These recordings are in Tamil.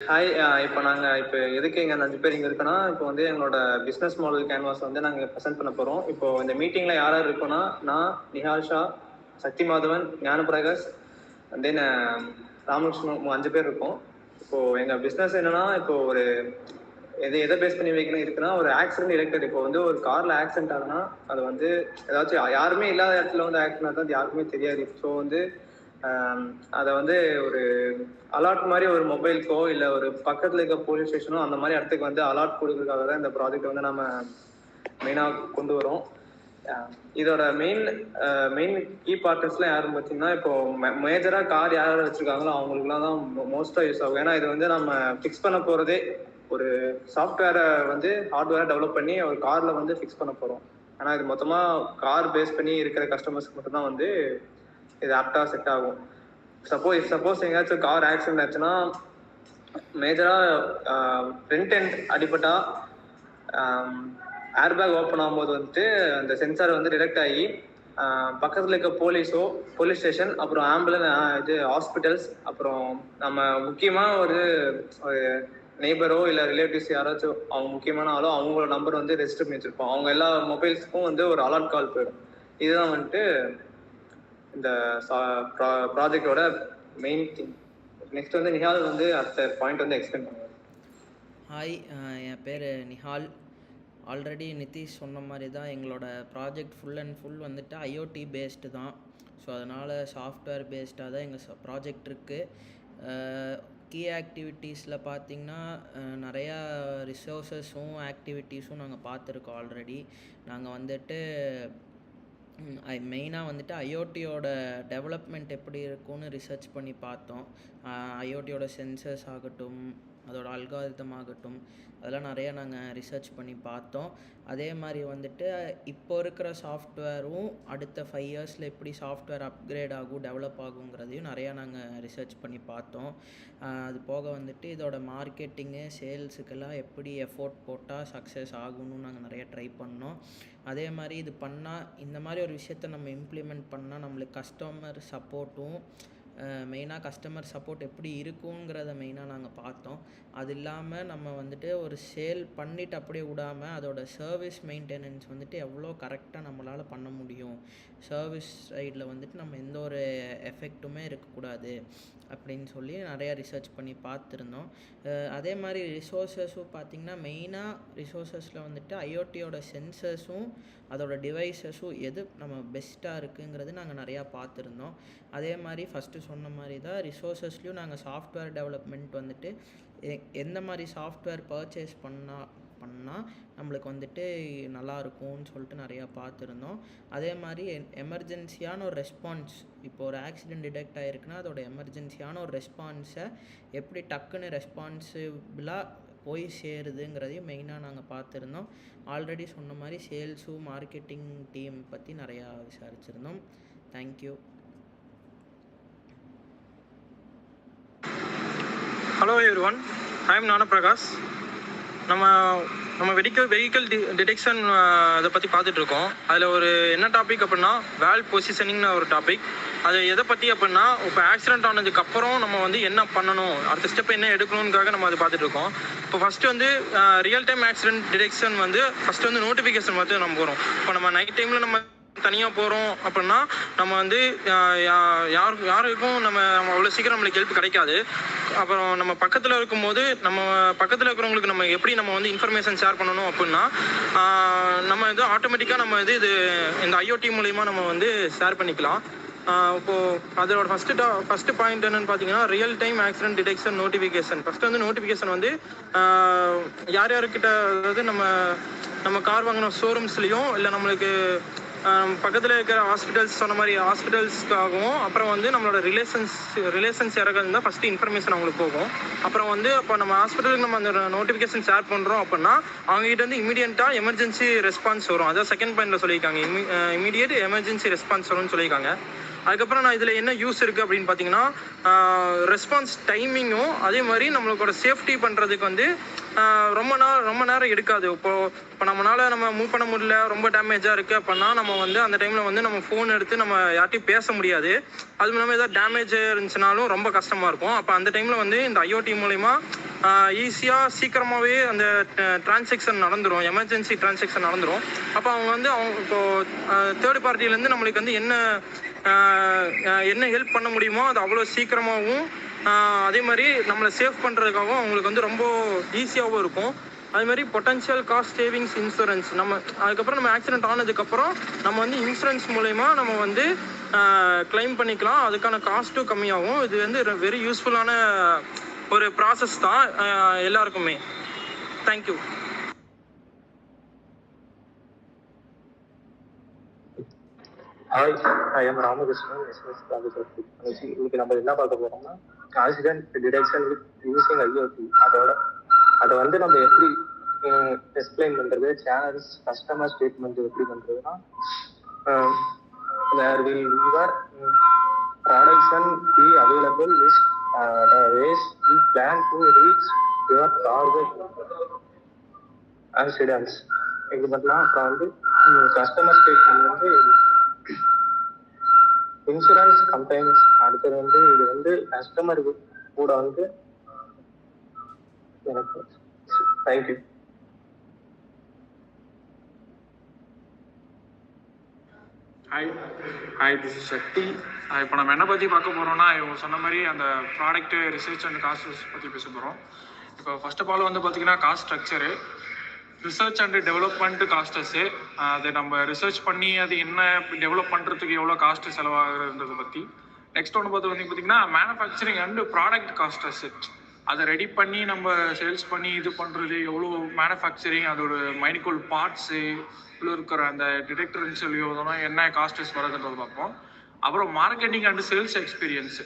ஹாய். இப்போ நாங்கள் எதுக்கு இங்கே 5 பேர் இங்கே இருக்கோன்னா, இப்போ வந்து எங்களோட பிஸ்னஸ் மாடல் கேன்வாஸ் வந்து நாங்கள் ப்ரெசென்ட் பண்ண போகிறோம். இப்போ இந்த மீட்டிங்கில் யார் யார் இருக்கோன்னா, நான், நிஹால் ஷா, சக்தி மாதவன், ஞானபிரகாஷ், தென் ராமகிருஷ்ணன் 5 பேர் இருக்கோம். இப்போது எங்கள் பிஸ்னஸ் என்னென்னா, இப்போ ஒரு எதை பேஸ் பண்ணி வைக்கணும் இருக்குன்னா, ஒரு ஆக்சிடென்ட் டிடெக்டர். இப்போ வந்து ஒரு காரில் ஆக்சிடென்ட் ஆகுனா, அது வந்து ஏதாச்சும் யாருமே இல்லாத இடத்துல வந்து ஆக்சிடென்ட் ஆகுது, அது யாருக்குமே தெரியாது. ஸோ வந்து அதை வந்து ஒரு அலாட் மாதிரி ஒரு மொபைலுக்கோ இல்லை ஒரு பக்கத்தில் இருக்க போலீஸ் ஸ்டேஷனோ அந்த மாதிரி இடத்துக்கு வந்து அலாட் கொடுக்கறதுக்காக தான் இந்த ப்ராஜெக்ட் வந்து நம்ம மெயினாக கொண்டு வரோம். இதோட மெயின் கீ பார்ட்னர்ஸ்லாம் யாருன்னு பார்த்தீங்கன்னா, இப்போ மேஜராக கார் யார் வச்சுருக்காங்களோ அவங்களுக்குலாம் தான் மோஸ்ட்டாக யூஸ் ஆகும். ஏன்னா இது வந்து நம்ம ஃபிக்ஸ் பண்ண போகிறதே ஒரு சாஃப்ட்வேரை வந்து ஹார்ட்வேரை டெவலப் பண்ணி ஒரு காரில் வந்து ஃபிக்ஸ் பண்ண போகிறோம். ஆனால் இது மொத்தமாக கார் பேஸ் பண்ணி இருக்கிற கஸ்டமர்ஸ்க்கு மட்டும்தான் வந்து இது ஆப்டாக செட் ஆகும். சப்போஸ் எங்கேயாச்சும் கார் ஆக்சிடென்ட் ஆச்சுன்னா, மேஜராக ஃப்ரண்ட் எண்ட் அடிபட்டா ஏர்பேக் ஓப்பன் ஆகும்போது வந்துட்டு அந்த சென்சார் வந்து டிடெக்ட் ஆகி பக்கத்தில் இருக்க போலீஸ் ஸ்டேஷன், அப்புறம் ஆம்புலன்ஸ், ஹாஸ்பிட்டல்ஸ், அப்புறம் நம்ம முக்கியமாக ஒரு நெய்பரோ இல்லை ரிலேட்டிவ்ஸ் யாராச்சும் அவங்க முக்கியமான ஆளோ அவங்களோட நம்பர் வந்து ரெஜிஸ்டர் பண்ணி வச்சுருப்போம். அவங்க எல்லா மொபைல்ஸுக்கும் வந்து ஒரு அலர்ட் கால் போயிடும். இதுதான் வந்துட்டு இந்த ப்ராஜெக்டோட மெயின் திங். நெக்ஸ்ட் வந்து நிஹால் வந்து அடுத்த பாயிண்ட் வந்து எக்ஸ்பிளைன் பண்ணுவார். ஹாய், என் பேர் நிஹால். ஆல்ரெடி நிதிஷ் சொன்ன மாதிரி தான் எங்களோட ப்ராஜெக்ட் ஃபுல் அண்ட் ஃபுல் வந்துட்டு ஐஓடி பேஸ்டு தான். ஸோ அதனால் சாஃப்ட்வேர் பேஸ்டாக தான் எங்கள் ப்ராஜெக்ட் இருக்குது. கீ ஆக்டிவிட்டீஸில் பார்த்திங்கன்னா நிறையா ரிசோர்ஸஸும் ஆக்டிவிட்டீஸும் நாங்கள் பார்த்துருக்கோம். ஆல்ரெடி நாங்கள் வந்துட்டு மெயினாக வந்துட்டு ஐஓடியோட டெவலப்மெண்ட் எப்படி இருக்கும்னு ரிசர்ச் பண்ணி பார்த்தோம். ஐஓடியோட சென்சர்ஸ் ஆகட்டும், அதோட அல்காரிதம் ஆகட்டும், அதெல்லாம் நிறையா நாங்கள் ரிசர்ச் பண்ணி பார்த்தோம். அதே மாதிரி வந்துட்டு இப்போ இருக்கிற சாஃப்ட்வேரும் அடுத்த 5 இயர்ஸில் எப்படி சாஃப்ட்வேர் அப்கிரேட் ஆகும், டெவலப் ஆகுங்கிறதையும் நிறையா நாங்கள் ரிசர்ச் பண்ணி பார்த்தோம். அது போக வந்துட்டு இதோட மார்க்கெட்டிங்கு, சேல்ஸுக்கெல்லாம் எப்படி எஃபோர்ட் போட்டால் சக்ஸஸ் ஆகும்னு நாங்கள் நிறையா ட்ரை பண்ணோம். அதே மாதிரி இது பண்ணால், இந்த மாதிரி ஒரு விஷயத்த நம்ம இம்ப்ளிமெண்ட் பண்ணால் நம்மளுக்கு கஸ்டமர் சப்போர்ட்டும், மெயினாக கஸ்டமர் சப்போர்ட் எப்படி இருக்குங்கிறத மெயினாக நாங்கள் பார்த்தோம். அது இல்லாமல் நம்ம வந்துட்டு ஒரு சேல் பண்ணிவிட்டு அப்படியே விடாமல் அதோட சர்வீஸ் மெயின்டெனன்ஸ் வந்துட்டு எவ்வளோ கரெக்டாக நம்மளால் பண்ண முடியும், சர்வீஸ் சைடில் வந்துட்டு நம்ம எந்த ஒரு எஃபெக்ட்டுமே இருக்கக்கூடாது அப்படின்னு சொல்லி நிறையா ரிசர்ச் பண்ணி பார்த்துருந்தோம். அதே மாதிரி ரிசோர்ஸஸும் பார்த்திங்கன்னா, மெயினாக ரிசோர்ஸஸில் வந்துட்டு ஐஓடியோட சென்சர்ஸும் அதோட டிவைஸஸும் எது நம்ம பெஸ்ட்டாக இருக்குங்கிறது நாங்கள் நிறையா பார்த்துருந்தோம். அதே மாதிரி ஃபஸ்ட்டு சொன்ன மாதிரி தான் ரிசோர்ஸஸ்லேயும் நாங்கள் சாஃப்ட்வேர் டெவலப்மெண்ட் வந்துட்டு எந்த மாதிரி சாஃப்ட்வேர் பர்ச்சேஸ் பண்ணால் நம்மளுக்கு வந்துட்டு நல்லாயிருக்கும்னு சொல்லிட்டு நிறையா பார்த்துருந்தோம். அதே மாதிரி எமர்ஜென்சியான ஒரு ரெஸ்பான்ஸ், இப்போ ஒரு ஆக்சிடென்ட் டிடெக்ட் ஆகிருக்குன்னா அதோட எமர்ஜென்சியான ஒரு ரெஸ்பான்ஸை எப்படி டக்குன்னு ரெஸ்பான்சிபிளாக போய் சேருதுங்கிறதையும் மெயினாக நாங்கள் பார்த்துருந்தோம். ஆல்ரெடி சொன்ன மாதிரி சேல்ஸும் மார்க்கெட்டிங் டீம் பற்றி நிறையா விசாரிச்சிருந்தோம். Thank you. Hello everyone, I am Gnanaprakash. நம்ம வெஹிக்கிள் டிடெக்ஷன் அதை பற்றி பார்த்துட்ருக்கோம். அதில் என்ன டாபிக் அப்படின்னா, வேல்வ் பொசிஷனிங்னு ஒரு டாபிக். அது எதை பற்றி அப்படின்னா, இப்போ ஆக்சிடென்ட் ஆனதுக்கப்புறம் நம்ம வந்து என்ன பண்ணணும், அடுத்த ஸ்டெப் என்ன எடுக்கணுங்காக நம்ம அதை பார்த்துட்ருக்கோம். இப்போ ஃபஸ்ட்டு வந்து ரியல் டைம் ஆக்சிடென்ட் டிடெக்ஷன் வந்து ஃபஸ்ட்டு வந்து நோட்டிஃபிகேஷன் பார்த்து நம்ம போகிறோம். இப்போ நம்ம நைட் டைமில் நம்ம தனியாக போகிறோம் அப்படின்னா நம்ம வந்து யாருக்கும் நம்ம அவ்வளோ சீக்கிரம் நம்மளுக்கு ஹெல்ப் கிடைக்காது. அப்புறம் நம்ம பக்கத்தில் இருக்கும்போது நம்ம பக்கத்தில் இருக்கிறவங்களுக்கு நம்ம எப்படி நம்ம வந்து இன்ஃபர்மேஷன் ஷேர் பண்ணணும் அப்படின்னா, நம்ம இது ஆட்டோமேட்டிக்காக நம்ம இது இந்த ஐஓடி மூலிமா நம்ம வந்து ஷேர் பண்ணிக்கலாம். இப்போது அதோட ஃபஸ்ட்டு பாயிண்ட் என்னென்னு பார்த்தீங்கன்னா, real time accident detection notification. First வந்து நோட்டிஃபிகேஷன் வந்து யார்கிட்ட, அதாவது நம்ம கார் வாங்கின ஷோரூம்ஸ்லேயும் இல்லை நம்மளுக்கு பக்கத்தில் இருக்கிற ஹாஸ்பிட்டல்ஸ், சொன்ன மாதிரி ஹாஸ்பிட்டல்ஸ்க்காகவும், அப்புறம் வந்து நம்மளோட ரிலேஷன்ஸ் யாராவது இருந்தால் ஃபஸ்ட்டு இன்ஃபர்மேஷன் அவங்களுக்கு போகும். அப்புறம் வந்து இப்போ நம்ம ஹாஸ்பிட்டலுக்கு நம்ம அந்த நோட்டிஃபிகேஷன் ஷேர் பண்ணுறோம் அப்படின்னா அவங்ககிட்ட வந்து இமீடியட்டாக எமர்ஜென்சி ரெஸ்பான்ஸ் வரும். அதான் செகண்ட் பாயிண்டில் சொல்லியிருக்காங்க, இமீடியட் எமர்ஜென்சி ரெஸ்பான்ஸ் வரும்னு சொல்லியிருக்காங்க. அதுக்கப்புறம் நான் இதில் என்ன யூஸ் இருக்குது அப்படின்னு பார்த்தீங்கன்னா, ரெஸ்பான்ஸ் டைமிங்கும் அதே மாதிரி நம்மளோட சேஃப்டி பண்ணுறதுக்கு வந்து ரொம்ப நேரம் எடுக்காது. இப்போ நம்ம மூவ் பண்ண முடியல, ரொம்ப டேமேஜாக இருக்குது அப்படின்னா நம்ம வந்து அந்த டைமில் வந்து நம்ம ஃபோன் எடுத்து நம்ம யார்ட்டையும் பேச முடியாது. அது இல்லாமல் ஏதாவது டேமேஜ் இருந்துச்சுனாலும் ரொம்ப கஷ்டமாக இருக்கும். அப்போ அந்த டைமில் வந்து இந்த IoT மூலிமா ஈஸியாக சீக்கிரமாகவே அந்த டிரான்சாக்ஷன் நடந்துடும், எமர்ஜென்சி டிரான்சாக்ஷன் நடந்துடும். அப்போ அவங்க இப்போது தேர்ட் பார்ட்டிலேருந்து நம்மளுக்கு வந்து என்ன ஹெல்ப் பண்ண முடியுமோ அது அவ்வளோ சீக்கிரமாகவும் அதே மாதிரி நம்மளை சேவ் பண்ணுறதுக்காகவும் அவங்களுக்கு வந்து ரொம்ப ஈஸியாகவும் இருக்கும். அது மாதிரி பொட்டன்ஷியல் காஸ்ட் சேவிங்ஸ் இன்சூரன்ஸ் அதுக்கப்புறம் நம்ம ஆக்சிடென்ட் ஆனதுக்கப்புறம் நம்ம வந்து இன்சூரன்ஸ் மூலயமா நம்ம வந்து கிளைம் பண்ணிக்கலாம். அதுக்கான காஸ்ட்டும் கம்மியாகும். இது வந்து வெரி யூஸ்ஃபுல்லான ஒரு ப்ராசஸ் தான் எல்லாருக்குமே. Thank you. Hi, I am Ramakrishnan, SS project. இன்னைக்கு நம்ம என்ன பார்க்க போறோம்னா accident detection with using IoT. அதை வந்து நம்ம எப்படி எக்ஸ்பிளைன் பண்றது, சேனல்ஸ், கஸ்டமர் ஸ்டேட்மெண்ட் எப்படி பண்றதுன்னா, there will your production be available with the ways you plan to reach your target accidents. இது பண்ணலாம். அப்புறம் வந்து கஸ்டமர் ஸ்டேட்மெண்ட் வந்து இன்சூரன்ஸ் கம்பெனிஸ். அடுத்தது வந்து இது வந்து கஸ்டமருக்கு கூட வந்து எனக்கு தேங்க்யூ. ஹாய், திஸ் இஸ் சக்தி. இப்போ நம்ம என்ன பற்றி பார்க்க போகிறோம்னா, இவங்க சொன்ன மாதிரி அந்த ப்ராடக்ட் ரிசர்ச் அண்ட் காஸ்ட் பற்றி பேச போகிறோம். இப்போ ஃபர்ஸ்ட் ஆஃப் ஆல் வந்து பார்த்தீங்கன்னா cost structure, research and development costs. அது நம்ம ரிசர்ச் பண்ணி அது என்ன டெவலப் பண்ணுறதுக்கு எவ்வளோ காஸ்ட்டு செலவாகுறதுன்றதை பற்றி. நெக்ஸ்ட் ஒன்று பார்த்தீங்கன்னா மேனுஃபேக்சரிங் அண்ட் ப்ராடக்ட் காஸ்டஸு. அதை ரெடி பண்ணி நம்ம சேல்ஸ் பண்ணி இது பண்ணுறது எவ்வளோ மேனுஃபேக்சரிங், அதோட மைனிக்கோல் பார்ட்ஸு இவ்வளோ இருக்கிற அந்த டிடெக்டர்னு சொல்லி என்ன காஸ்டஸ் வருதுன்றது பார்ப்போம். அப்புறம் marketing and sales experience.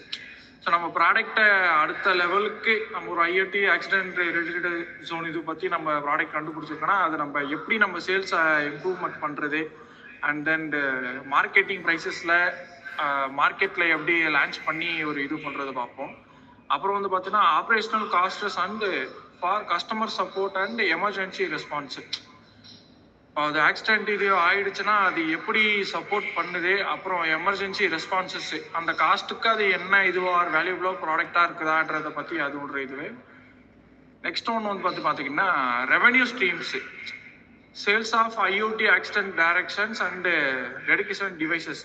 So நம்ம ப்ராடக்டை அடுத்த லெவலுக்கு நம்ம ஒரு IoT ஆக்சிடென்ட் ரிலேட்டட் ஜோன் இது பற்றி நம்ம ப்ராடக்ட் கண்டுபிடிச்சிருக்கோன்னா அது நம்ம எப்படி நம்ம சேல்ஸை இம்ப்ரூவ்மெண்ட் பண்ணுறது, அண்ட் தென் மார்க்கெட்டிங் ப்ரைஸஸில் மார்க்கெட்டில் எப்படி லான்ச் பண்ணி ஒரு இது பண்ணுறது பார்ப்போம். அப்புறம் வந்து பார்த்தீங்கன்னா operational cost us and for customer support and emergency response. அது ஆக்சிடென்ட் இது ஆயிடுச்சுன்னா அது எப்படி சப்போர்ட் பண்ணுது, அப்புறம் எமர்ஜென்சி ரெஸ்பான்சஸ், அந்த காஸ்ட்டுக்கு அது என்ன இதுவாக வேல்யூபிளாக ப்ராடக்டாக இருக்குதான்றதை பற்றி அது ஒரு இதுவே. நெக்ஸ்ட் ஒன்று வந்து பார்த்தீங்கன்னா revenue streams, sales of IoT accident directions and dedication devices.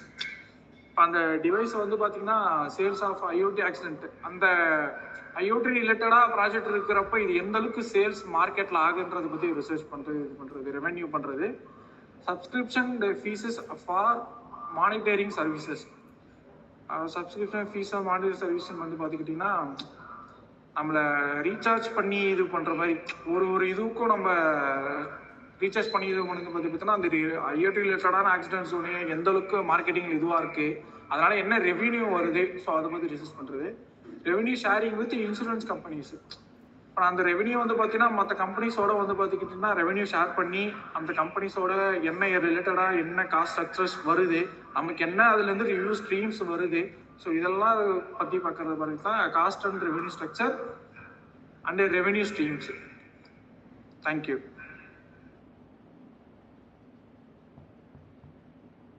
அந்த டிவைஸ் வந்து பார்த்தீங்கன்னா சேல்ஸ் ஆஃப் IoT ஆக்சிடென்ட், அந்த IoT ரிலேட்டடாக ப்ராஜெக்ட் இருக்கிறப்ப இது எந்த அளவுக்கு சேல்ஸ் மார்க்கெட்டில் ஆகுன்றதை பற்றி ரிசர்ச் பண்ணுறது, இது பண்ணுறது, ரெவென்யூ பண்ணுறது. Subscription fees for monitoring services. Subscription fee of monitoring service வந்து பார்த்துக்கிட்டிங்கன்னா நம்மளை ரீசார்ஜ் பண்ணி இது பண்ணுற மாதிரி ஒரு இதுக்கும் நம்ம ரீசார்ஜ் பண்ணி இது பண்ணி பார்த்தீங்கன்னா அந்த IoT ரிலேட்டடான ஆக்சிடென்ட்ஸ் எந்த அளவுக்கு மார்க்கெட்டிங் இதுவாக இருக்குது, அதனால என்ன ரெவென்யூ வருது, ஸோ அதை பற்றி ரிசர்ச் பண்ணுறது. Revenue sharing with insurance companies. இப்போ அந்த ரெவென்யூ வந்து பார்த்தீங்கன்னா மற்ற கம்பெனிஸோட வந்து பார்த்துக்கிட்டிங்கன்னா ரெவென்யூ ஷேர் பண்ணி அந்த கம்பெனிஸோட என்ன ரிலேட்டடாக என்ன காஸ்ட் ஸ்ட்ரக்சர்ஸ் வருது, நமக்கு என்ன அதுலேருந்து ரிவ்யூ ஸ்ட்ரீம்ஸ் வருது, ஸோ இதெல்லாம் பற்றி பார்க்கறது மாதிரி தான் cost and revenue structure and revenue streams. Thank you.